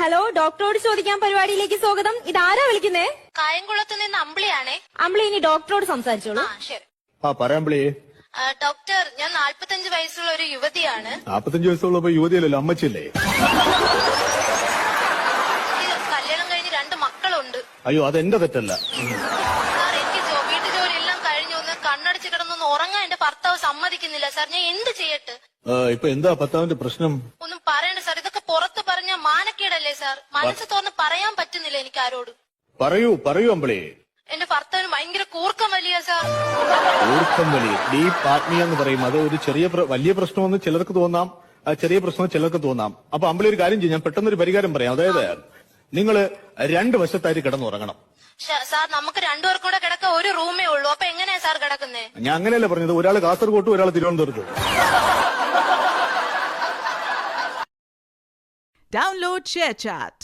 Hello, ഡോക്ടറോട് ചോദിക്കാൻ പരിപാടിയിലേക്ക് സ്വാഗതം. ഇതാരാ വിളിക്കുന്നേ? കായംകുളത്ത് നിന്ന് അമ്പിളിയാണേ. അമ്പിളി, ഇനി ഡോക്ടറോട് സംസാരിച്ചോളൂ. ശരി. പറയാമ്പിളി. ഡോക്ടർ, ഞാൻ 45 വയസ്സുള്ള ഒരു യുവതിയാണ്. 45 വയസ്സുള്ളപ്പോ യുവതിയല്ലല്ലോ, അമ്മച്ചില്ലേ? കല്യാണം കഴിഞ്ഞ് 2 മക്കളുണ്ട്. അയ്യോ, അതെന്റെ തെറ്റല്ല. സാർ, എനിക്ക് വീട്ടു ജോലി എല്ലാം കഴിഞ്ഞു. ഒന്ന് കണ്ണടച്ച് കിടന്നൊന്ന് ഉറങ്ങാൻ എന്റെ ഭർത്താവ് സമ്മതിക്കുന്നില്ല. സാർ, ഞാൻ എന്ത് ചെയ്യട്ടെ? ഇപ്പൊ എന്താ ഭർത്താവിന്റെ പ്രശ്നം? ഒന്നും പറയണ്ട സാർ, ഇതൊക്കെ പുറത്ത് പറഞ്ഞ മാനക്കേടല്ലേ സാർ? മനസ്സ് തുറന്ന് പറയാൻ പറ്റുന്നില്ല എനിക്ക് ആരോട്. പറയൂ അമ്പിളി. എന്റെ ഭർത്താവിന് ഭയങ്കര കൂർക്കം വലിയ സാർ. കൂർക്കം വലി, ഡീപ്പ് ആത്മീയ എന്ന് പറയും. അത് ഒരു വലിയ പ്രശ്നമെന്ന് ചിലർക്ക് തോന്നാം, ചെറിയ പ്രശ്നം ചിലർക്ക് തോന്നാം. അപ്പൊ അമ്പിളി ഒരു കാര്യം ചെയ്യും, ഞാൻ പെട്ടെന്നൊരു പരിഹാരം പറയാം. അതായത് നിങ്ങൾ 2 വശത്തായിട്ട് കിടന്നുറങ്ങണം. സാർ, നമുക്ക് 2 പേർക്കും കൂടെ കിടക്കാൻ ഒരു റൂമേ ഉള്ളൂ. അപ്പൊ എങ്ങനെയാ സാർ കിടക്കുന്നേ? ഞാൻ അങ്ങനെയല്ല പറഞ്ഞത്. ഒരാൾ കാസർഗോട്ടും ഒരാൾ തിരുവനന്തപുരത്തും. Download ShareChat.